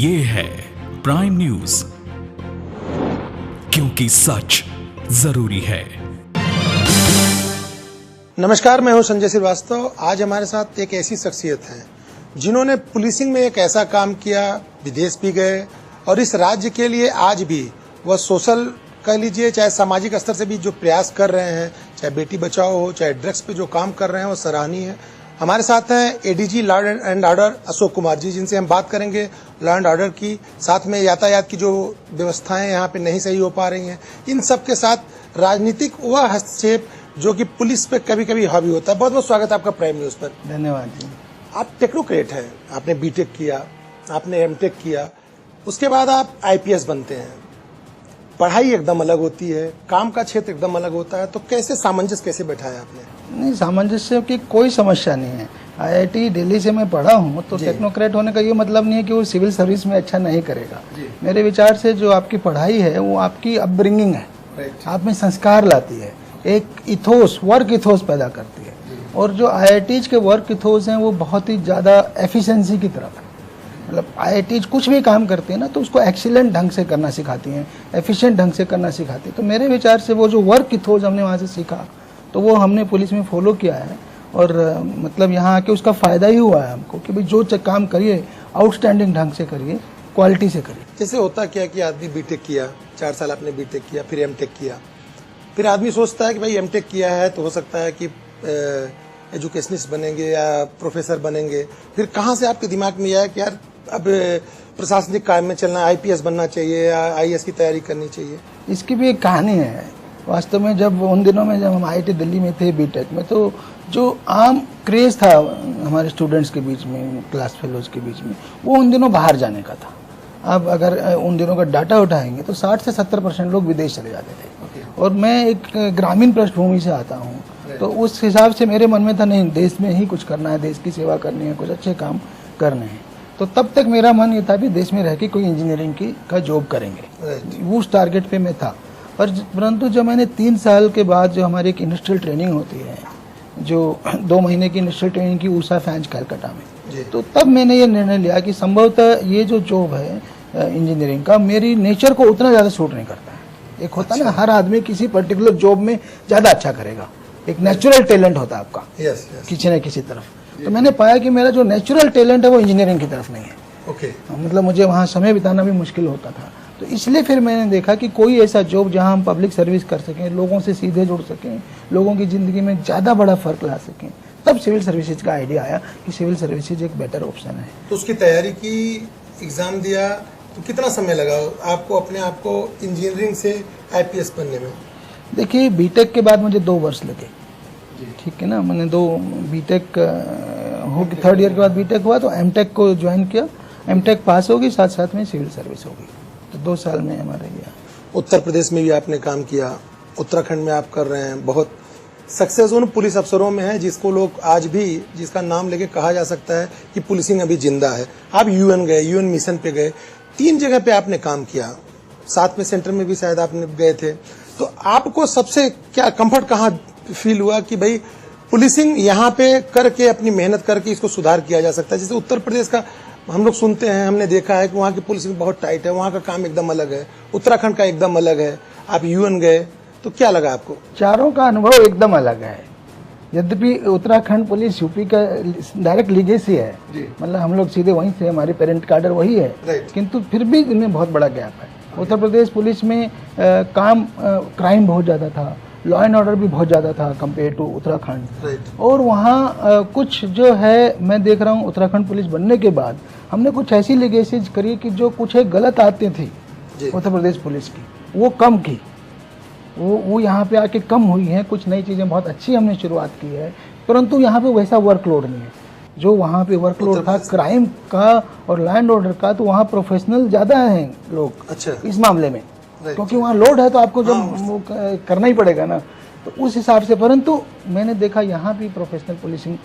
ये है prime news, क्योंकि सच जरूरी है। नमस्कार, मैं हूं संजय श्रीवास्तव। आज हमारे साथ एक ऐसी शख्सियत है जिन्होंने पुलिसिंग में एक ऐसा काम किया, विदेश भी गए और इस राज्य के लिए आज भी वह सोशल कह लीजिए चाहे सामाजिक स्तर से भी जो प्रयास कर रहे हैं, चाहे बेटी बचाओ हो, चाहे ड्रग्स पे जो काम कर रहे हैं वो सराहनीय है। हमारे साथ हैं ADG law and order Ashok Kumar ji, जिनसे हम बात करेंगे लॉ एंड ऑर्डर की, साथ में यातायात की जो व्यवस्थाएं यहाँ पे नहीं सही हो पा रही हैं, इन सब के साथ राजनीतिक वह हस्तक्षेप जो कि पुलिस पे कभी कभी हावी होता है। बहुत बहुत स्वागत है आपका प्राइम न्यूज पर। धन्यवाद जी। आप टेक्नोक्रेट हैं, आपने बीटेक किया, आपने एमटेक किया, उसके बाद आप आईपीएस बनते हैं। पढ़ाई एकदम अलग होती है, काम का क्षेत्र एकदम अलग होता है, तो कैसे सामंजस्य कैसे बैठाया आपने? नहीं, सामंजस्य की कोई समस्या नहीं है। आईआईटी दिल्ली से मैं पढ़ा हूँ, तो टेक्नोक्रेट होने का ये मतलब नहीं है कि वो सिविल सर्विस में अच्छा नहीं करेगा। मेरे विचार से जो आपकी पढ़ाई है वो आपकी अपब्रिंगिंग है, आप में संस्कार लाती है, एक इथोस, वर्क इथोस पैदा करती है। और जो आईआईटीज के वर्क इथोस हैं वो बहुत ही ज़्यादा एफिशिएंसी की तरफ है। मतलब आईआईटीज कुछ भी काम करती है ना तो उसको एक्सीलेंट ढंग से करना सिखाती हैं, एफिशिएंट ढंग से करना सिखाती है। तो मेरे विचार से वो जो वर्क इथोस हमने वहाँ से सीखा तो वो हमने पुलिस में फॉलो किया है और मतलब यहाँ आके उसका फ़ायदा ही हुआ है हमको कि भाई जो काम करिए आउटस्टैंडिंग ढंग से करिए, क्वालिटी से करिए। जैसे होता क्या कि आदमी बीटेक किया, 4 साल आपने बीटेक किया, फिर एमटेक किया, फिर आदमी सोचता है कि भाई एमटेक किया है तो हो सकता है कि एजुकेशनिस्ट बनेंगे या प्रोफेसर बनेंगे। फिर कहाँ से आपके दिमाग में आया कि यार अब प्रशासनिक काम में चलना, आईपीएस बनना चाहिए या आईएएस की तैयारी करनी चाहिए? इसकी भी एक कहानी है वास्तव में। जब उन दिनों में जब हम आईआईटी दिल्ली में थे बीटेक में, तो जो आम क्रेज था हमारे स्टूडेंट्स के बीच में, क्लास फेलोज के बीच में, वो उन दिनों बाहर जाने का था। अब अगर उन दिनों का डाटा उठाएंगे तो 60 से 70% लोग विदेश चले जाते थे। और मैं एक ग्रामीण पृष्ठभूमि से आता हूँ, तो उस हिसाब से मेरे मन में था नहीं, देश में ही कुछ करना है, देश की सेवा करनी है, कुछ अच्छे काम करने हैं। तो तब तक मेरा मन ये था कि देश में रह के कोई इंजीनियरिंग का जॉब करेंगे, उस टारगेट पे मैं था। परंतु जब मैंने 3 साल के बाद जो हमारी एक इंडस्ट्रियल ट्रेनिंग होती है, जो 2 महीने की इंडस्ट्रियल ट्रेनिंग की ऊषा फैंज कलकत्ता में, तो तब मैंने ये निर्णय लिया कि संभवतः ये जो जॉब है इंजीनियरिंग का मेरी नेचर को उतना ज़्यादा सूट नहीं करता है। एक होता है ना, हर आदमी किसी पर्टिकुलर जॉब में ज़्यादा अच्छा करेगा, एक नेचुरल टैलेंट होता है आपका किसी न किसी तरफ। तो मैंने पाया कि मेरा जो नेचुरल टैलेंट है वो इंजीनियरिंग की तरफ नहीं है। मतलब मुझे वहाँ समय बिताना भी मुश्किल होता था। तो इसलिए फिर मैंने देखा कि कोई ऐसा जॉब जहाँ हम पब्लिक सर्विस कर सकें, लोगों से सीधे जुड़ सकें, लोगों की ज़िंदगी में ज़्यादा बड़ा फर्क ला सकें। तब सिविल सर्विसेज का आइडिया आया कि सिविल सर्विसेज एक बेटर ऑप्शन है। तो उसकी तैयारी की, एग्जाम दिया, तो कितना समय लगा आपको अपने आप को इंजीनियरिंग से आईपीएस बनने में? देखिए, बीटेक के बाद मुझे 2 वर्ष लगे, ठीक है ना। मैंने 2 बीटेक हो गई, 3rd ईयर के बाद बीटेक हुआ तो एमटेक को ज्वाइन किया, एमटेक पास होगी, साथ साथ में सिविल सर्विस होगी। तो 2 साल में हमारा गया। उत्तर प्रदेश में भी आपने काम किया, उत्तराखंड में आप कर रहे हैं। बहुत सक्सेस उन पुलिस अफसरों में है जिसको लोग आज भी, जिसका नाम लेके कहा जा सकता है कि पुलिसिंग अभी जिंदा है। आप यूएन गए, यूएन मिशन पे गए, 3 जगह पे आपने काम किया, साथ में सेंटर में भी शायद आपने गए थे। तो आपको सबसे क्या कंफर्ट कहाँ फील हुआ कि भाई पुलिसिंग यहाँ पे करके, अपनी मेहनत करके इसको सुधार किया जा सकता है? जैसे उत्तर प्रदेश का हम लोग सुनते हैं, हमने देखा है कि वहाँ की पुलिसिंग बहुत टाइट है, वहाँ का काम एकदम अलग है, उत्तराखंड का एकदम अलग है। आप यूएन गए तो क्या लगा आपको? चारों का अनुभव एकदम अलग है। यद्यपि उत्तराखंड पुलिस यूपी का डायरेक्ट लीगेसी है, मतलब हम लोग सीधे वहीं से, हमारे पेरेंट कार्डर वही है, किंतु फिर भी इनमें बहुत बड़ा गैप है। उत्तर प्रदेश पुलिस में क्राइम बहुत ज़्यादा था, लॉ एंड ऑर्डर भी बहुत ज़्यादा था कंपेयर टू उत्तराखंड। और वहाँ कुछ जो है मैं देख रहा हूँ, उत्तराखंड पुलिस बनने के बाद हमने कुछ ऐसी लीगेसीज करी कि जो कुछ एक गलत आदतें थी उत्तर प्रदेश पुलिस की, वो कम की, वो यहाँ पे आके कम हुई हैं। कुछ नई चीज़ें बहुत अच्छी हमने शुरुआत की है, परंतु यहाँ पे वैसा वर्कलोड नहीं है जो वहाँ पे वर्कलोड था क्राइम का और लॉ एंड ऑर्डर का। तो वहाँ प्रोफेशनल ज़्यादा हैं लोग इस मामले में, क्योंकि वहाँ लोड है तो आपको जब वो करना ही पड़ेगा ना, तो उस हिसाब से। परंतु मैंने देखा यहाँ भी प्रोफेशनल पुलिसिंग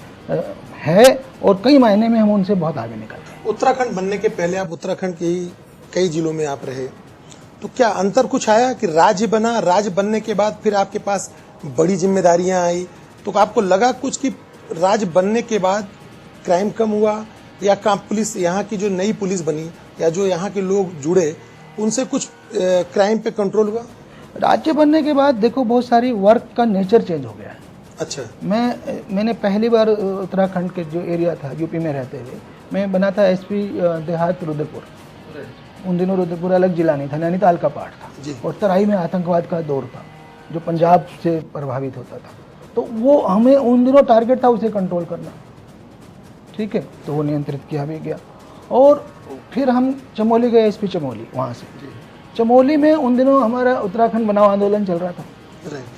है और कई मायने में हम उनसे बहुत आगे निकल गए। उत्तराखंड बनने के पहले आप उत्तराखंड के ही कई जिलों में आप रहे, तो क्या अंतर कुछ आया कि राज्य बना, राज्य बनने के बाद फिर आपके पास बड़ी जिम्मेदारियां आई, तो आपको लगा कुछ कि राज्य बनने के बाद क्राइम कम हुआ या काम पुलिस यहाँ की जो नई पुलिस बनी या जो यहाँ के लोग जुड़े उनसे कुछ क्राइम पे कंट्रोल हुआ? राज्य बनने के बाद देखो बहुत सारी वर्क का नेचर चेंज हो गया है। अच्छा। मैंने पहली बार उत्तराखंड के जो एरिया था यूपी में रहते हुए, मैं बना था एसपी देहात रुद्रपुर। उन दिनों रुद्रपुर अलग जिला नहीं था, नैनीताल का पार्ट था जी। और तराई में आतंकवाद का दौर था जो पंजाब से प्रभावित होता था। तो वो हमें उन दिनों टारगेट था उसे कंट्रोल करना, ठीक है, तो वो नियंत्रित किया भी गया। और फिर हम चमोली गए, एसपी चमोली। वहाँ से चमोली में उन दिनों हमारा उत्तराखंड बनाओ आंदोलन चल रहा था,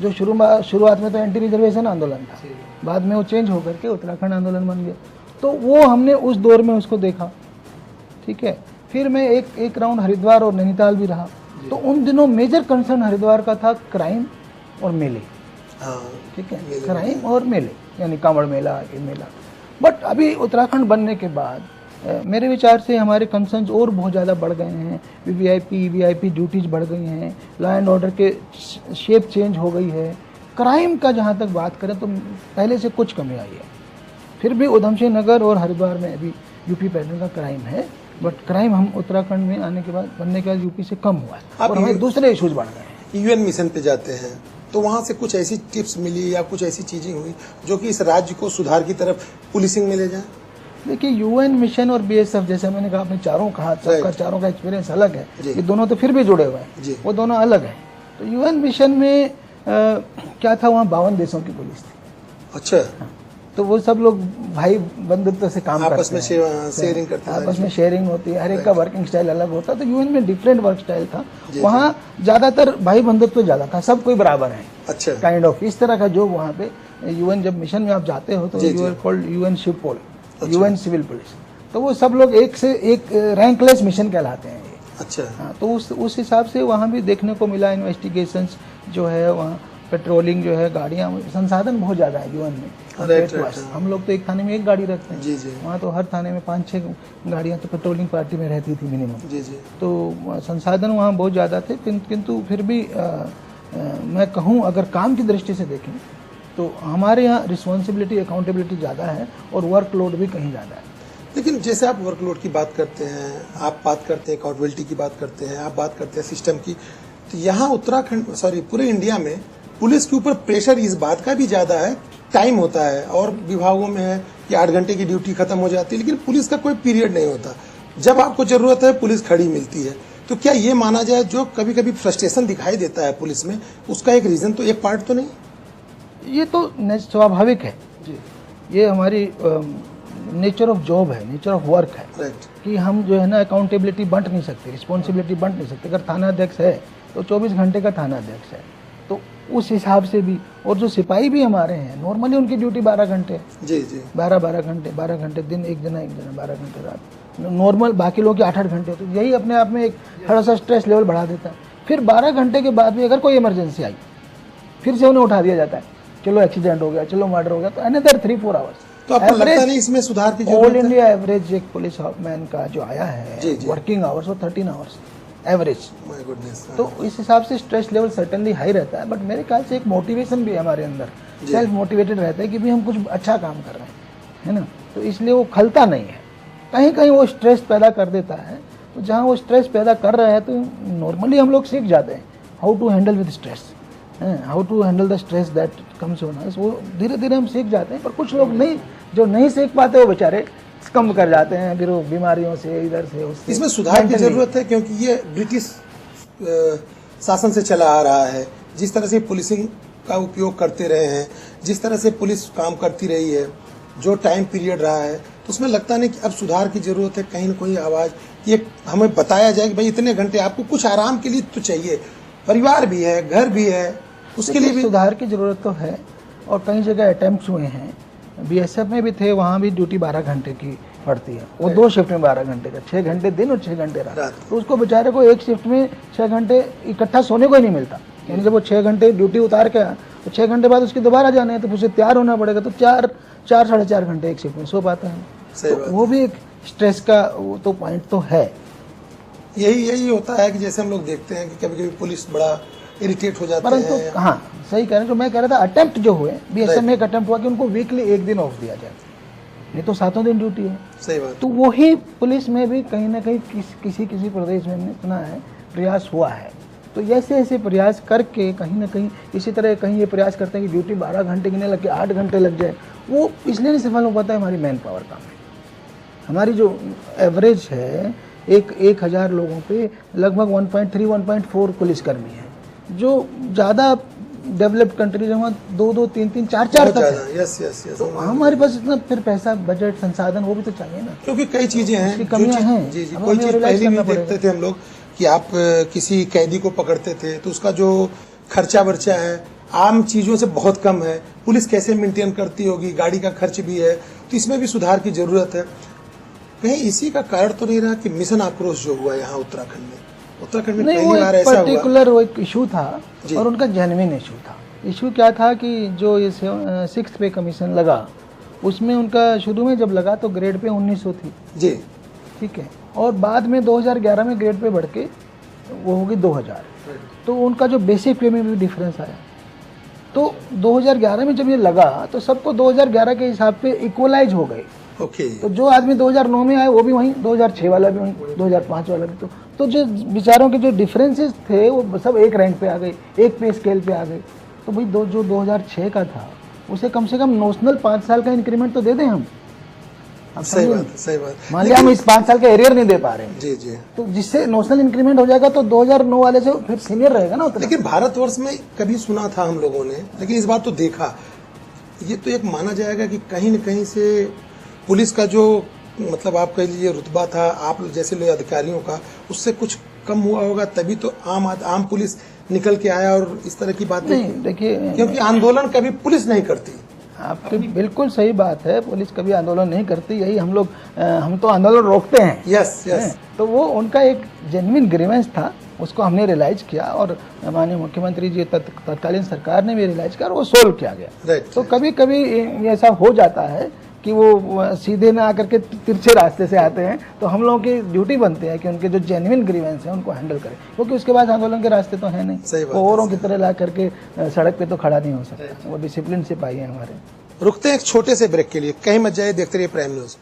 जो शुरुआत में तो एंटी रिजर्वेशन आंदोलन था, बाद में वो चेंज होकर के उत्तराखंड आंदोलन बन गया। तो वो हमने उस दौर में उसको देखा, ठीक है। फिर मैं एक राउंड हरिद्वार और नैनीताल भी रहा। तो उन दिनों मेजर कंसर्न हरिद्वार का था क्राइम और मेले, ठीक है, क्राइम और मेले, यानी कांवड़ मेला, ये मेला। बट अभी उत्तराखंड बनने के बाद मेरे विचार से हमारे कंसर्न्स और बहुत ज़्यादा बढ़ गए हैं। वीवीआईपी ड्यूटीज बढ़ गई हैं, लॉ एंड ऑर्डर के शेप चेंज हो गई है। क्राइम का जहाँ तक बात करें तो पहले से कुछ कमी आई है। फिर भी उधमसिंह नगर और हरिद्वार में अभी यूपी पैटर्न का क्राइम है, बट क्राइम हम उत्तराखंड में आने के बाद, बनने के बाद यूपी से कम हुआ है और हमें दूसरे इशूज बढ़ गए हैं। यूएन मिशन पे जाते हैं तो वहाँ से कुछ ऐसी टिप्स मिली या कुछ ऐसी चीजें हुई जो कि इस राज्य को सुधार की तरफ पुलिसिंग में ले जाए? देखिए, यूएन मिशन और बीएसएफ, जैसे मैंने कहा, आपने चारों कहा, सबका चारों का एक्सपीरियंस अलग है। ये दोनों तो फिर भी जुड़े हुए हैं, वो दोनों अलग हैं। तो यूएन मिशन में क्या था, वहाँ 52 देशों की पुलिस थी। अच्छा। तो वो सब लोग भाई बंधुत्व से काम करते हैं, आपस में शेयरिंग करते हैं, आपस में शेयरिंग होती है, हर एक का वर्किंग स्टाइल अलग होता है। तो यूएन में डिफरेंट वर्क स्टाइल था, वहाँ ज्यादातर भाई बंधुत्व ज्यादा था, सब कोई बराबर है। अच्छा। काइंड ऑफ इस तरह का जो वहाँ पे यूएन जब मिशन में आप जाते हो तो you are called UN CIVPOL, UN civil police. तो वो सब लोग एक से एक रैंकलेस मिशन कहलाते हैं ये। अच्छा। हाँ, तो उस हिसाब से वहाँ भी देखने को मिला इन्वेस्टिगेशंस जो है, वहाँ पेट्रोलिंग जो है, गाड़ियाँ, संसाधन बहुत ज़्यादा है यूएन में। हम लोग तो एक थाने में एक गाड़ी रखते हैं, जी जी। वहाँ तो हर थाने में 5-6 गाड़ियाँ तो पेट्रोलिंग पार्टी में रहती थी मिनिमम। जी जी। तो संसाधन वहाँ बहुत ज़्यादा थे, किंतु फिर भी मैं कहूँ अगर काम की दृष्टि से देखें तो हमारे यहाँ रिस्पॉन्सिबिलिटी, अकाउंटेबिलिटी ज़्यादा है और वर्कलोड भी कहीं ज़्यादा है। लेकिन जैसे आप वर्कलोड की बात करते हैं, आप बात करते हैं अकाउंटेबिलिटी की बात करते हैं, आप बात करते हैं सिस्टम की, तो यहाँ उत्तराखंड, सॉरी, पूरे इंडिया में पुलिस के ऊपर प्रेशर इस बात का भी ज़्यादा है, टाइम होता है, और विभागों में है कि 8 घंटे की ड्यूटी खत्म हो जाती है, लेकिन पुलिस का कोई पीरियड नहीं होता। जब आपको जरूरत है पुलिस खड़ी मिलती है। तो क्या ये माना जाए जो कभी कभी फ्रस्ट्रेशन दिखाई देता है पुलिस में, उसका एक रीजन तो, एक पार्ट तो नहीं? ये तो स्वाभाविक है जी, ये हमारी नेचर ऑफ जॉब है, नेचर ऑफ वर्क है। राइट। कि हम जो है ना अकाउंटेबिलिटी बांट नहीं सकते, रिस्पॉन्सिबिलिटी बांट नहीं सकते। अगर थाना अध्यक्ष है तो 24 घंटे का थाना अध्यक्ष है, तो उस हिसाब से भी। और जो सिपाही भी हमारे हैं, नॉर्मली उनकी ड्यूटी 12 घंटे है। जी जी। 12 घंटे दिन, एक दिन 12 घंटे रात नॉर्मल, बाकी लोगों के 8-8 घंटे होते। यही अपने आप में एक थोड़ा सा स्ट्रेस लेवल बढ़ा देता है। फिर 12 घंटे के बाद भी अगर कोई इमरजेंसी आई, फिर से उन्हें उठा दिया जाता है, चलो एक्सीडेंट हो गया, चलो मर्डर हो गया, तो अनदर 3-4 आवर्स। तो आपको लगता नहीं इसमें सुधार की जरूरत है? ऑल इंडिया एवरेज एक पुलिस मैन का जो आया है वर्किंग आवर्स, वो 13 आवर्स एवरेज। My goodness. तो इस हिसाब से स्ट्रेस लेवल सर्टेनली हाई रहता है, बट मेरे ख्याल से एक मोटिवेशन भी है हमारे अंदर, सेल्फ मोटिवेटेड रहता है कि भी हम कुछ अच्छा काम कर रहे हैं, है ना। तो इसलिए वो खलता नहीं है, कहीं कहीं वो स्ट्रेस पैदा कर देता है। तो जहाँ वो स्ट्रेस पैदा कर रहा है तो नॉर्मली हम लोग सीख जाते हैं how to handle with stress, how to handle the stress that comes on us. वो धीरे धीरे हम सीख जाते हैं, पर कुछ लोग नहीं, जो नहीं सीख पाते वो बेचारे कम कर जाते हैं, फिर वो बीमारियों से, इधर से उससे। इसमें सुधार की जरूरत है, क्योंकि ये ब्रिटिश शासन से चला आ रहा है। जिस तरह से पुलिसिंग का उपयोग करते रहे हैं, जिस तरह से पुलिस काम करती रही है, जो टाइम पीरियड रहा है, तो उसमें लगता नहीं कि अब सुधार की जरूरत है। कहीं ना कहीं आवाज़ ये हमें बताया जाए कि भाई इतने घंटे आपको कुछ आराम के लिए तो चाहिए, परिवार भी है, घर भी है, उसके लिए भी सुधार की जरूरत तो है। और कई जगह अटेम्प्ट हुए हैं, बीएसएफ में भी थे, वहाँ भी ड्यूटी 12 घंटे की पड़ती है। वो 2 शिफ्ट में 12 घंटे का, 6 घंटे दिन और 6 घंटे रात। तो उसको बेचारे को एक शिफ्ट में 6 घंटे इकट्ठा सोने को ही नहीं मिलता। यानी जब वो 6 घंटे ड्यूटी उतार के तो 6 घंटे बाद उसके दोबारा जाना है, तो उसे तैयार होना पड़ेगा। तो 4-4.5 घंटे एक शिफ्ट में सो पाता है। तो वो भी एक स्ट्रेस का वो तो पॉइंट तो है। यही होता है कि जैसे हम लोग देखते हैं कि कभी कभी पुलिस बड़ा इरिटेट हो जाते हैं। परंतु हाँ, सही कह रहे हैं। जो मैं कह रहा था, अटेम्प्ट जो हुए बीएसएफ में, एक अटेम्प्ट हुआ कि उनको वीकली 1 दिन ऑफ दिया जाए। नहीं तो 7 दिन ड्यूटी है। सही बात। तो वही पुलिस में भी कहीं ना कहीं किसी प्रदेश में हमने सुना है प्रयास हुआ है। तो ऐसे ऐसे प्रयास करके कहीं ना कहीं इसी तरह कहीं ये प्रयास करते हैं कि ड्यूटी 12 घंटे की नहीं लग के 8 घंटे लग जाए, वो इसलिए नहीं सफल हो पाता है, हमारी मैन पावर कम है। हमारी जो एवरेज है 1000 लोगों पे लगभग 1.3-1.4 पुलिसकर्मी है, जो ज़्यादा डेवलप्ड कंट्रीज में 2-2, 3-3, 4-4 तक है। यस। तो हमारे पास इतना फिर पैसा, बजट, संसाधन वो भी तो चाहिए ना, क्योंकि कई चीजें हैं, उसकी कमियां हैं। जी। अब कोई हमें चीज रियलाइज पहले करना भी देखते थे हम लोग कि आप किसी कैदी को पकड़ते थे तो उसका जो खर्चा वर्चा है आम चीजों से बहुत कम है। पुलिस कैसे मेंटेन करती होगी, गाड़ी का खर्च भी है, तो इसमें भी सुधार की जरूरत है। कहीं इसी का कारण तो नहीं रहा कि मिशन आक्रोश जो हुआ यहाँ उत्तराखंड में नहीं, पहली वो बार एक ऐसा हुआ। पर्टिकुलर वो एक इशू था जी। और उनका जेन्युइन इशू था। इशू क्या था कि जो ये 6th पे कमीशन लगा, उसमें उनका शुरू में जब लगा तो ग्रेड पे 1900 थी जी, ठीक है, और बाद में 2011 में ग्रेड पे बढ़ के वो होगी 2000। तो उनका जो बेसिक पे में भी डिफरेंस आया। तो 2011 में जब ये लगा तो सबको 2011 के हिसाब पे इक्वलाइज हो गए। ओके। तो जो आदमी 2009 में आए वो भी वहीं, 2006 वाला भी वहीं, 2005 वाला भी। तो जो विचारों के जो डिफरेंसेस थे वो सब एक रैंक पे आ गए, एक पे स्केल पे आ गए। तो भाई जो 2006 का था उसे कम से कम नोशनल 5 साल का इंक्रीमेंट तो दे दें हम। सही बात। मान लिया हम इस 5 साल का एरियर नहीं दे पा रहे हैं, जी। तो जिससे नोशनल इंक्रीमेंट हो जाएगा तो 2009 वाले से फिर सीनियर रहेगा ना उतना। लेकिन भारतवर्ष में कभी सुना था हम लोगों ने, लेकिन इस बार तो देखा। ये तो एक माना जाएगा कि कहीं न कहीं से पुलिस का जो मतलब आप कह लीजिए रुतबा था आप जैसे लोग अधिकारियों का, उससे कुछ कम हुआ होगा, तभी तो आम पुलिस निकल के आया और इस तरह की बातें। नहीं देखिए, क्योंकि आंदोलन कभी पुलिस नहीं करती। आपकी बिल्कुल सही बात है, पुलिस कभी आंदोलन नहीं करती। यही हम तो आंदोलन रोकते हैं। यस। तो वो उनका एक जेन्युइन ग्रीवेंस था, उसको हमने रियलाइज किया और माननीय मुख्यमंत्री जी तत्कालीन सरकार ने भी रियलाइज किया और वो सोल्व किया गया। तो कभी कभी ऐसा हो जाता है कि वो सीधे ना आकर के तिरछे रास्ते से आते हैं, तो हम लोगों की ड्यूटी बनती है कि उनके जो जेन्युइन ग्रीवेंस है उनको हैंडल करें, क्योंकि उसके बाद आंदोलन के रास्ते तो है नहीं। वो औरों की तरह ला करके सड़क पे तो खड़ा नहीं हो सकता, वो डिसिप्लिन से पाई है हमारे। रुकते हैं एक छोटे से ब्रेक के लिए, कहीं मत जाइए, देखते रहिए प्राइम न्यूज।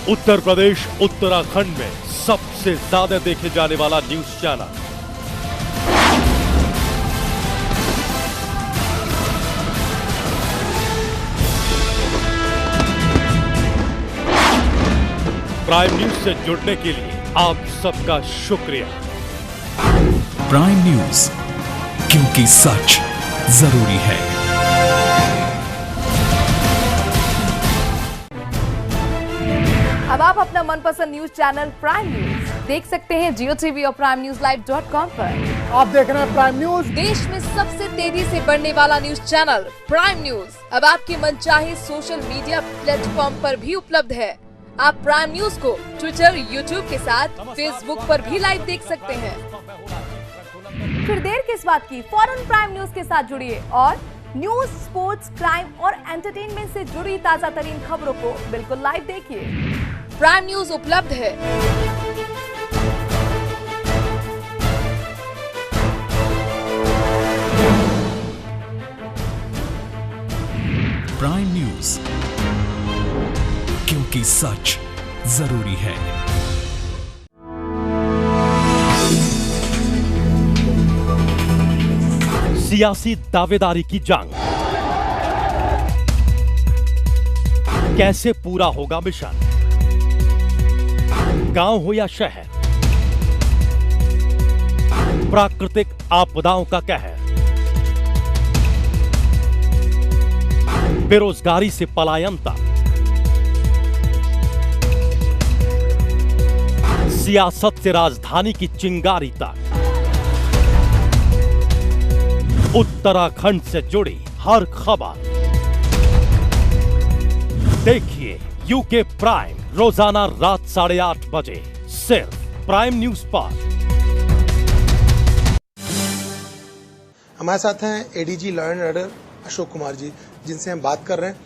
उत्तर प्रदेश उत्तराखंड में सबसे ज्यादा देखे जाने वाला न्यूज चैनल प्राइम न्यूज से जुड़ने के लिए आप सबका शुक्रिया। प्राइम न्यूज, क्योंकि सच जरूरी है। अब आप अपना मनपसंद न्यूज चैनल प्राइम न्यूज देख सकते हैं जियो टीवी और primeNewsLive.com पर। आप देख रहे हैं प्राइम न्यूज, देश में सबसे तेजी से बढ़ने वाला न्यूज चैनल प्राइम न्यूज अब आपके मनचाहे सोशल मीडिया प्लेटफॉर्म पर भी उपलब्ध है। आप प्राइम न्यूज को ट्विटर, यूट्यूब के साथ फेसबुक पर भी लाइव देख सकते हैं। फिर देर किस बात की, फौरन प्राइम न्यूज के साथ जुड़िए और न्यूज, स्पोर्ट्स, क्राइम और एंटरटेनमेंट से जुड़ी ताजा तरीन खबरों को बिल्कुल लाइव देखिए। प्राइम न्यूज उपलब्ध है प्राइम न्यूज, क्योंकि सच जरूरी है। सियासी दावेदारी की जंग, कैसे पूरा होगा मिशन, गांव हो या शहर, प्राकृतिक आपदाओं का कहर, बेरोजगारी से पलायन तक, सियासत से राजधानी की चिंगारी तक, उत्तराखंड से जुड़ी हर खबर देखिए यूके प्राइम रोजाना रात 8:30 बजे सिर्फ प्राइम न्यूज पर। हमारे साथ हैं ADG law and order Ashok Kumar ji, जिनसे हम बात कर रहे हैं।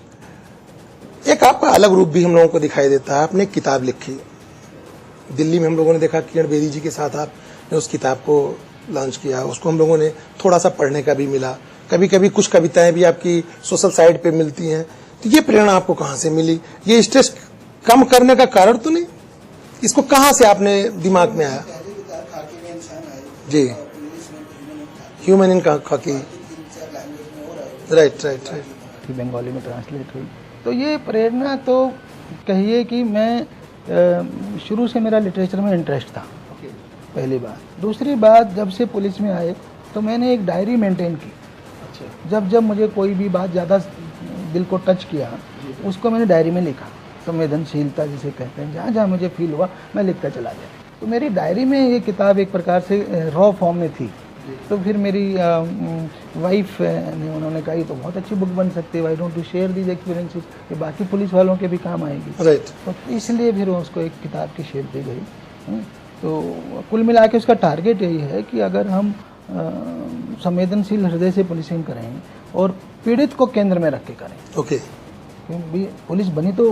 एक आपका अलग रूप भी हम लोगों को दिखाई देता है। आपने एक किताब लिखी, दिल्ली में हम लोगों ने देखा किरण बेदी जी के साथ आपने उस किताब को लॉन्च किया, उसको हम लोगों ने थोड़ा सा पढ़ने का भी मिला। कभी कभी कुछ कविताएं भी आपकी सोशल साइट पे मिलती हैं, तो ये प्रेरणा आपको कहाँ से मिली? ये स्ट्रेस कम करने का कारण तो नहीं? इसको कहाँ से आपने दिमाग में आया? जी, ह्यूमन इन खाकी, राइट राइट राइट, बंगाली में ट्रांसलेट हुई। तो ये प्रेरणा तो कहिए कि मैं शुरू से मेरा लिटरेचर में इंटरेस्ट था, पहली बात। दूसरी बात, जब से पुलिस में आए तो मैंने एक डायरी मेंटेन की। जब जब मुझे कोई भी बात ज़्यादा दिल को टच किया, उसको मैंने डायरी में लिखा। संवेदनशीलता जिसे कहते हैं, जहाँ जहाँ मुझे फील हुआ मैं लिखता चला गया। तो मेरी डायरी में ये किताब एक प्रकार से रॉ फॉर्म में थी। तो फिर मेरी वाइफ ने, उन्होंने कहा ये तो बहुत अच्छी बुक बन सकती है, why don't you share these experiences, ये बाकी पुलिस वालों के भी काम आएगी। राइट। तो इसलिए फिर उसको एक किताब की शेप दी गई। तो कुल मिला के उसका टारगेट यही है कि अगर हम संवेदनशील हृदय से पुलिसिंग करें और पीड़ित को केंद्र में रख के करें। ओके। पुलिस बनी तो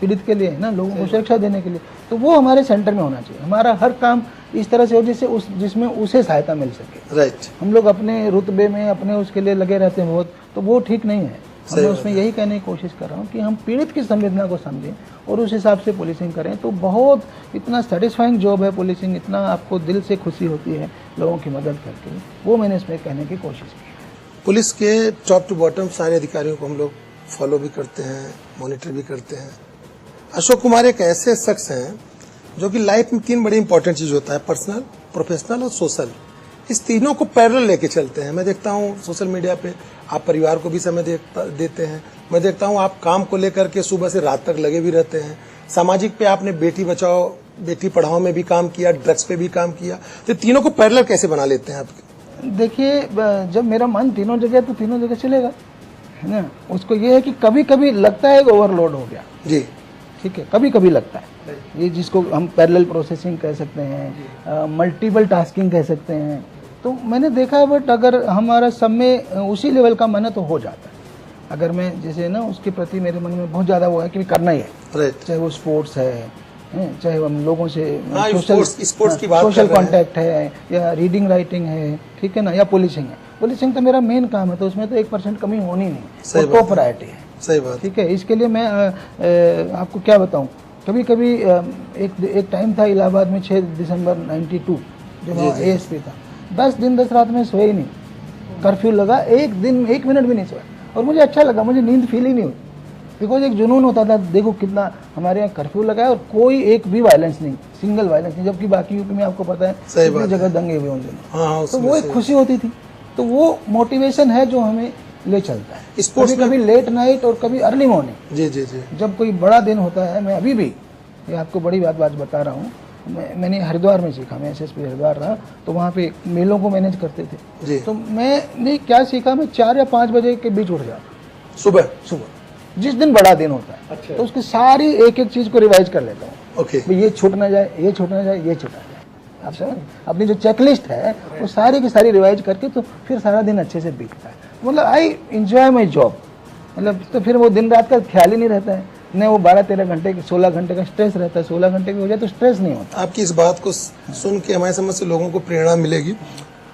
पीड़ित के लिए है ना, लोगों को सुरक्षा देने के लिए, तो वो हमारे सेंटर में होना चाहिए। हमारा हर काम इस तरह से हो जिसमें उसे सहायता मिल सके। राइट। हम लोग अपने रुतबे में अपने उसके लिए लगे रहते हैं बहुत, तो वो ठीक नहीं है। मैं उसमें यही कहने की कोशिश कर रहा हूँ कि हम पीड़ित की संवेदना को समझें और उस हिसाब से पुलिसिंग करें, तो बहुत इतना सेटिस्फाइंग जॉब है पुलिसिंग, इतना आपको दिल से खुशी होती है लोगों की मदद करके। वो मैंने इसमें कहने की कोशिश की। पुलिस के टॉप टू बॉटम सारे अधिकारियों को हम लोग फॉलो भी करते हैं, मॉनिटर भी करते हैं। अशोक कुमार एक ऐसे शख्स हैं जो कि लाइफ में 3 बड़ी इंपॉर्टेंट चीज होता है, पर्सनल, प्रोफेशनल और सोशल। इस तीनों को पैरेलल लेके चलते हैं। मैं देखता हूँ सोशल मीडिया पे आप परिवार को भी समय देते हैं। मैं देखता हूँ आप काम को लेकर के सुबह से रात तक लगे भी रहते हैं। सामाजिक पे आपने बेटी बचाओ बेटी पढ़ाओ में भी काम किया, ड्रग्स पे भी काम किया। तो तीनों को पैरेलल कैसे बना लेते हैं आप? देखिए, जब मेरा मन तीनों जगह तो तीनों जगह चलेगा, है ना। उसको ये है कि कभी कभी लगता है कि ओवरलोड हो गया जी, ठीक है, कभी कभी लगता है। ये जिसको हम पैरेलल प्रोसेसिंग कह सकते हैं, मल्टीपल टास्किंग कह सकते हैं। तो मैंने देखा है, बट अगर हमारा सब में उसी लेवल का मन है तो हो जाता है। अगर मैं जैसे ना उसके प्रति मेरे मन में बहुत ज़्यादा वो है कि करना ही है, चाहे वो स्पोर्ट्स है, चाहे हम लोगों से सोशल कांटेक्ट है, या रीडिंग राइटिंग है, ठीक है ना, या पुलिसिंग है। पुलिसिंग तो मेरा मेन काम है, तो उसमें तो 1% कमी होनी नहीं, वो टॉप प्रायोरिटी है। सही बात, ठीक है। इसके लिए मैं आपको क्या बताऊं, कभी कभी एक टाइम था इलाहाबाद में 6 दिसंबर 92, जब ASP था, 10 दिन 10 रात में सोए ही नहीं। कर्फ्यू लगा, एक दिन 1 मिनट भी नहीं सोया, और मुझे अच्छा लगा, मुझे नींद फील ही नहीं हुई। बिकॉज एक जुनून होता था, देखो कितना हमारे यहाँ कर्फ्यू लगा है और कोई एक भी वायलेंस नहीं, सिंगल वायलेंस नहीं, जबकि बाकी यूपी में आपको पता है कितनी जगह दंगे हुए उन दिनों। तो वो एक खुशी होती थी। तो वो मोटिवेशन है जो हमें ले चलता है। स्पोर्ट्स कभी लेट नाइट और कभी अर्ली मॉर्निंग। जी जी जी। जब कोई बड़ा दिन होता है, मैं अभी भी ये आपको बड़ी बात बता रहा हूँ, मैंने हरिद्वार में सीखा, मैं SSP हरिद्वार रहा, तो वहाँ पे मेलों को मैनेज करते थे। तो मैंने क्या सीखा, मैं 4 या 5 बजे के बीच उठ जाता सुबह, जिस दिन बड़ा दिन होता है। अच्छा। तो उसकी सारी एक एक चीज को रिवाइज कर लेता हूँ। ओके। ये छूट ना जाए, ये छूट ना जाए, ये छूट ना जाए। आप समझ, अपनी जो चेकलिस्ट है वो सारी की सारी रिवाइज करके तो फिर सारा दिन अच्छे से बीतता है। मतलब आई एंजॉय माई जॉब, मतलब तो फिर वो दिन रात का ख्याल ही नहीं रहता है, न वो 12-13 घंटे 16 घंटे का स्ट्रेस रहता है। 16 घंटे की हो जाए तो स्ट्रेस नहीं होता। आपकी इस बात को सुन के हमारे समझ से लोगों को प्रेरणा मिलेगी।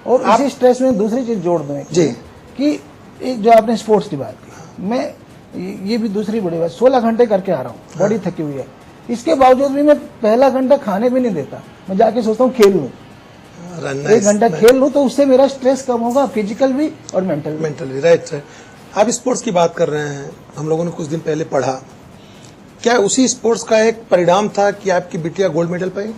और इसी स्ट्रेस में दूसरी चीज जोड़ दूं जी, कि एक जो आपने स्पोर्ट्स की बात की, मैं ये भी दूसरी बड़ी बात, 16 घंटे करके आ रहा हूँ, बॉडी थकी हुई है, इसके बावजूद भी मैं पहला घंटा खाने भी नहीं देता, मैं जाके सोचता हूँ खेल लूँ, 1 घंटा खेल लूँ, तो उससे मेरा स्ट्रेस कम होगा, फिजिकल भी और मेंटल भी। राइट। आप स्पोर्ट्स की बात कर रहे हैं, हम लोगों ने कुछ दिन पहले पढ़ा, क्या उसी स्पोर्ट्स का एक परिणाम था कि आपकी बिटिया गोल्ड मेडल पाई?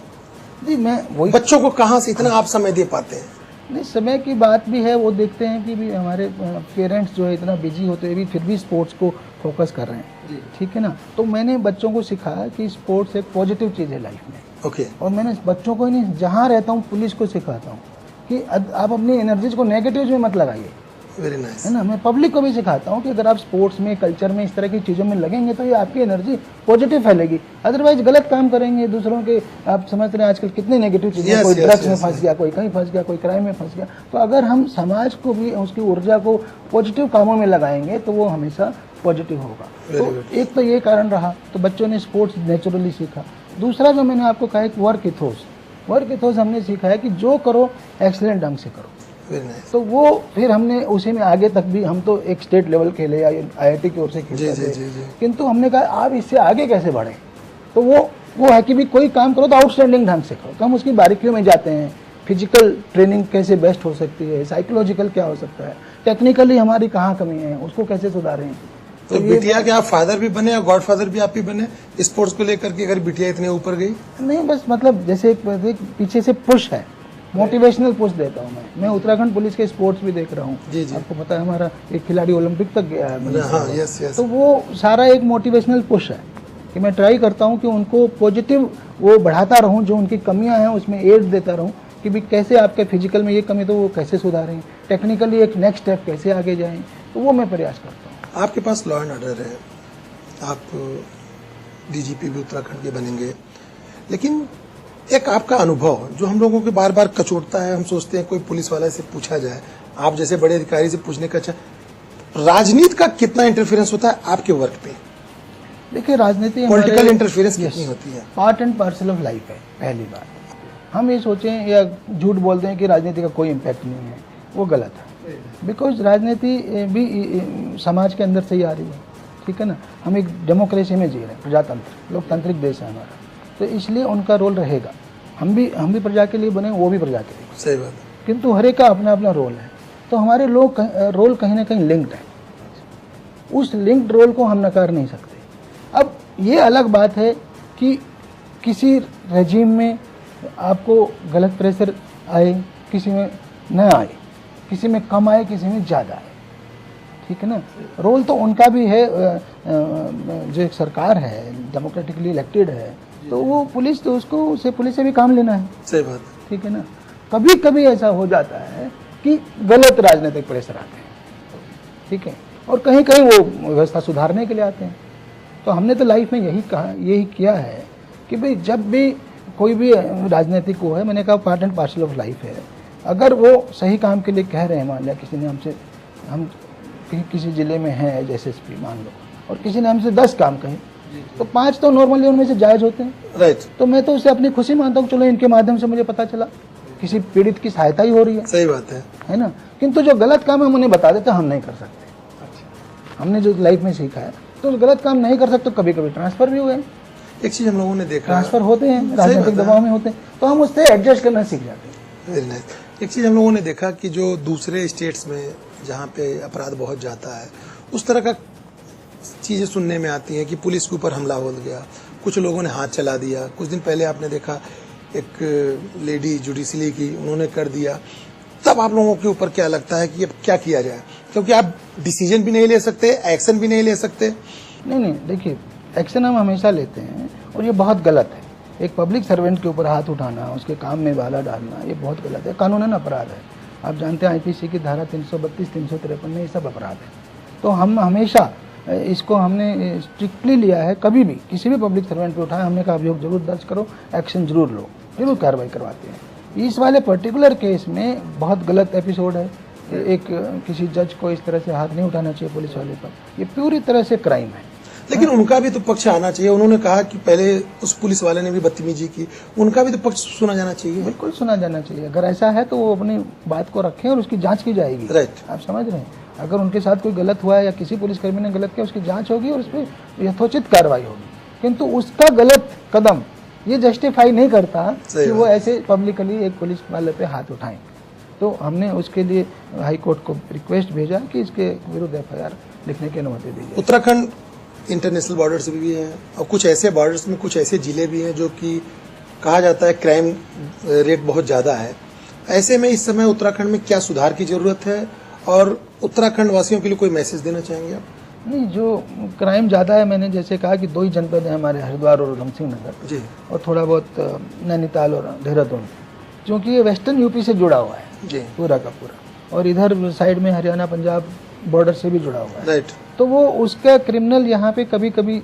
जी, मैं वही, बच्चों को कहाँ से इतना आप समय दे पाते हैं? नहीं, समय की बात भी है, वो देखते हैं कि भी हमारे पेरेंट्स जो है इतना बिजी होते हुए भी फिर भी स्पोर्ट्स को फोकस कर रहे हैं, ठीक है ना। तो मैंने बच्चों को सिखाया कि स्पोर्ट्स एक पॉजिटिव चीज़ है लाइफ में। ओके। और मैंने बच्चों को ही नहीं, जहाँ रहता हूँ पुलिस को सिखाता हूँ कि आप अपनी एनर्जीज को नेगेटिव में मत लगाइए। वेरी नाइस, है ना। मैं पब्लिक को भी सिखाता हूँ कि अगर आप स्पोर्ट्स में, कल्चर में, इस तरह की चीज़ों में लगेंगे तो ये आपकी एनर्जी पॉजिटिव फैलेगी। अदरवाइज गलत काम करेंगे, दूसरों के, आप समझते हैं आजकल कितनी नेगेटिव चीज़ें, कोई ड्रग्स में फंस गया, कोई कहीं फंस गया, कोई क्राइम में फंस गया। तो अगर हम समाज को भी उसकी ऊर्जा को पॉजिटिव कामों में लगाएंगे तो वो हमेशा पॉजिटिव होगा। तो एक तो ये कारण रहा, तो बच्चों ने स्पोर्ट्स नेचुरली सीखा। दूसरा जो मैंने आपको कहा, एक वर्क इथोस हमने सीखा है कि जो करो एक्सीलेंट ढंग से करो। Very nice. तो वो फिर हमने उसी में आगे तक भी, हम तो एक स्टेट लेवल खेले या IIT की ओर से खेले जी, थे, जी, जी। किंतु हमने कहा आप इससे आगे कैसे बढ़े। तो वो है कि भी कोई काम करो तो आउटस्टैंडिंग ढंग से करो। तो हम उसकी बारीकियों में जाते हैं, फिजिकल ट्रेनिंग कैसे बेस्ट हो सकती है, साइकोलॉजिकल क्या हो सकता है, टेक्निकली हमारी कहाँ कमी है, उसको कैसे सुधारें। तो बिटिया के आप फादर भी बने और गॉड फादर भी आप ही बने स्पोर्ट्स को लेकर के, अगर बिटिया इतने ऊपर गई? नहीं, बस मतलब जैसे एक पीछे से पुश है, मोटिवेशनल पुश देता हूँ मैं उत्तराखंड पुलिस के स्पोर्ट्स भी देख रहा हूँ। जी, जी। आपको पता है हमारा एक खिलाड़ी ओलंपिक तक गया है। हाँ, यस यस। तो वो सारा एक मोटिवेशनल पुश है कि मैं ट्राई करता हूँ कि उनको पॉजिटिव वो बढ़ाता रहूँ, जो उनकी कमियां हैं उसमें एड देता रहूँ कि भी कैसे आपके फिजिकल में ये कमी तो वो कैसे सुधारें, टेक्निकली एक नेक्स्ट स्टेप कैसे आगे जाएं। तो वो मैं प्रयास करता हूँ। आपके पास लॉ एंड ऑर्डर है, आप DGP भी उत्तराखंड के बनेंगे, लेकिन एक आपका अनुभव जो हम लोगों के बार बार कचोटता है, हम सोचते हैं कोई पुलिस वाले से पूछा जाए, आप जैसे बड़े अधिकारी से पूछने का, अच्छा राजनीति का कितना इंटरफेरेंस होता है आपके वर्क पे? देखिए, राजनीति पॉलिटिकल इंटरफेरेंस कितनी होती है? Part and parcel of life है। पहली बात हम ये सोचें या झूठ बोलते हैं कि राजनीति का कोई इम्पैक्ट नहीं है, वो गलत है। बिकॉज राजनीति भी समाज के अंदर से ही आ रही है, ठीक है ना। हम एक डेमोक्रेसी में जी रहे हैं, प्रजातंत्र लोकतांत्रिक देश है हमारा, तो इसलिए उनका रोल रहेगा। हम भी प्रजा के लिए बने, वो भी प्रजा के लिए। सही बात है। किंतु हर एक का अपना अपना रोल है, तो हमारे रोल कहीं ना कहीं लिंक्ड है। उस लिंक्ड रोल को हम नकार नहीं सकते। अब ये अलग बात है कि किसी रेजिम में आपको गलत प्रेशर आए, किसी में न आए, किसी में कम आए, किसी में ज़्यादा आए, ठीक है ना। रोल तो उनका भी है, जो एक सरकार है डेमोक्रेटिकली इलेक्टेड है, तो वो पुलिस, तो उसको पुलिस से भी काम लेना है। सही बात, ठीक है ना। कभी कभी ऐसा हो जाता है कि गलत राजनीतिक प्रेशर आते हैं, ठीक है, और कहीं कहीं वो व्यवस्था सुधारने के लिए आते हैं। तो हमने तो लाइफ में यही किया है कि भाई जब भी कोई भी राजनीतिक को है, मैंने कहा part and parcel of life है। अगर वो सही काम के लिए कह रहे हैं, मान लिया किसी ने हमसे, हम किसी जिले में हैं जैसे SP मान लो, और किसी ने हमसे 10 काम कहे, तो 5 तो नॉर्मली उनमें से जायज होते हैं, राइट। तो मैं तो उससे अपनी खुशी मानता हूँ, चलो इनके माध्यम से मुझे पता चला किसी पीड़ित की सहायता ही हो रही है। सही बात है ना। किंतु जो गलत काम है हम उन्हें बता देते, हम नहीं कर सकते। हमने जो लाइफ में सीखा है, तो गलत काम नहीं कर सकते। कभी कभी ट्रांसफर भी हुए, एक चीज हम लोगों ने देखा, ट्रांसफर होते हैं, राजनीतिक दबाव में होते हैं, तो हम उससे एडजस्ट करना सीख जाते हैं। Very nice. एक चीज हम लोगों ने देखा कि जो दूसरे स्टेट्स में जहाँ पे अपराध बहुत जाता है, उस तरह का चीजें सुनने में आती हैं कि पुलिस के ऊपर हमला हो गया, कुछ लोगों ने हाथ चला दिया। कुछ दिन पहले आपने देखा एक लेडी जुडिशरी की, उन्होंने कर दिया। तब आप लोगों के ऊपर क्या लगता है कि अब क्या किया जाए? क्योंकि आप डिसीजन भी नहीं ले सकते, एक्शन भी नहीं ले सकते। नहीं, देखिए, एक्शन हम हमेशा लेते हैं और ये बहुत गलत है। एक पब्लिक सर्वेंट के ऊपर हाथ उठाना, उसके काम में बाला डालना, ये बहुत गलत है, कानूनन अपराध है। आप जानते हैं IPC की धारा 332, 353 में ये सब अपराध है। तो हम हमेशा इसको हमने स्ट्रिक्टली लिया है। कभी भी किसी भी पब्लिक सर्वेंट पे उठाए, हमने कहा अभियोग जरूर दर्ज करो, एक्शन जरूर लो, जरूर कार्रवाई करवाते हैं। इस वाले पर्टिकुलर केस में बहुत गलत एपिसोड है। एक किसी जज को इस तरह से हाथ नहीं उठाना चाहिए पुलिस वाले पर, ये पूरी तरह से क्राइम है। लेकिन उनका भी तो पक्ष आना चाहिए। उन्होंने कहा कि पहले उस पुलिस वाले ने भी बदतमीजी की, उनका भी तो पक्ष सुना जाना चाहिए। बिल्कुल सुना जाना चाहिए। अगर ऐसा है तो वो अपनी बात को रखें और उसकी जांच की जाएगी। राइट। आप समझ रहे हैं, अगर उनके साथ कोई गलत हुआ है या किसी पुलिसकर्मी ने गलत किया, उसकी जांच होगी और उस पर यथोचित कार्रवाई होगी। किंतु उसका गलत कदम ये जस्टिफाई नहीं करता कि वो ऐसे पब्लिकली एक पुलिस वाले पे हाथ उठाएं। तो हमने उसके लिए हाई कोर्ट को रिक्वेस्ट भेजा कि इसके विरुद्ध FIR लिखने की अनुमति दी जाए। उत्तराखंड इंटरनेशनल बॉर्डर से भी है और कुछ ऐसे बॉर्डर्स में कुछ ऐसे जिले भी हैं जो कि कहा जाता है क्राइम रेट बहुत ज़्यादा है। ऐसे में इस समय उत्तराखंड में क्या सुधार की जरूरत है और उत्तराखंड वासियों के लिए कोई मैसेज देना चाहेंगे आप? नहीं, जो क्राइम ज़्यादा है, मैंने जैसे कहा कि 2 ही जनपद हैं हमारे, हरिद्वार और उधमसिंह नगर जी, और थोड़ा बहुत नैनीताल और देहरादून, क्योंकि ये वेस्टर्न यूपी से जुड़ा हुआ है जी, पूरा का पूरा, और इधर साइड में हरियाणा पंजाब बॉर्डर से भी जुड़ा हुआ है। राइट। तो वो उसका क्रिमिनल यहाँ पे कभी कभी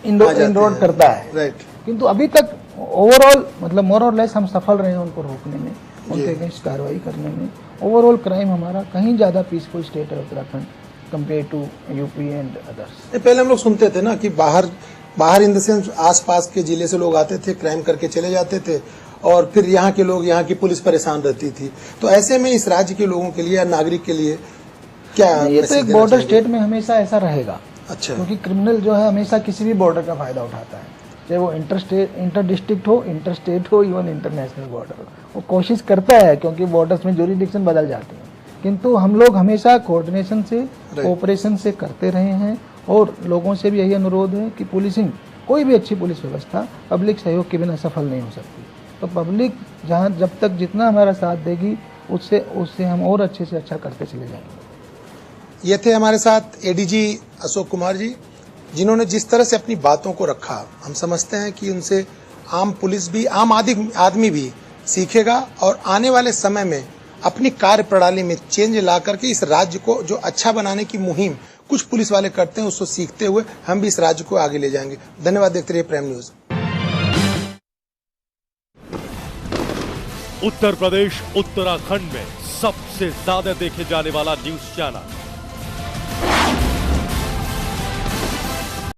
इनरोड करता है। राइट। किंतु अभी तक ओवरऑल मतलब मोर और लेस हम सफल रहे हैं उनको रोकने में, उनके अगेंस्ट कार्रवाई करने में। ओवरऑल क्राइम हमारा कहीं ज़्यादा पीसफुल स्टेट है Uttarakhand compare to UP and others. पहले हम लोग सुनते थे ना कि बाहर इन द सेंस आसपास के जिले से लोग आते थे, क्राइम करके चले जाते थे और फिर यहाँ के लोग, यहाँ की पुलिस परेशान रहती थी। तो ऐसे में इस राज्य के लोगों के लिए या नागरिक के लिए क्या ये तो एक बॉर्डर स्टेट में हमेशा ऐसा रहेगा। अच्छा, क्योंकि क्रिमिनल जो है हमेशा किसी भी बॉर्डर का फायदा उठाता है, चाहे वो इंटर डिस्ट्रिक्ट हो, इंटर स्टेट हो, इवन इंटरनेशनल बॉर्डर हो। वो कोशिश करता है, क्योंकि बॉर्डर्स में ज्यूरिडिक्शन बदल जाते हैं, किंतु हम लोग हमेशा कोऑर्डिनेशन से, कोऑपरेशन से करते रहे हैं। और लोगों से भी यही अनुरोध है कि पुलिसिंग, कोई भी अच्छी पुलिस व्यवस्था पब्लिक सहयोग के बिना सफल नहीं हो सकती। तो पब्लिक जहाँ जब तक जितना हमारा साथ देगी, उससे हम और अच्छे से अच्छा करते चले जाएंगे। ये थे हमारे साथ एडीजी अशोक कुमार जी, जिन्होंने जिस तरह से अपनी बातों को रखा, हम समझते हैं कि उनसे आम पुलिस भी, आम आदमी भी सीखेगा और आने वाले समय में अपनी कार्य प्रणाली में चेंज ला करके इस राज्य को जो अच्छा बनाने की मुहिम कुछ पुलिस वाले करते हैं, उसको सीखते हुए हम भी इस राज्य को आगे ले जाएंगे। धन्यवाद। देखते रहिए प्राइम न्यूज। उत्तर प्रदेश उत्तराखंड में सबसे ज्यादा देखे जाने वाला न्यूज चैनल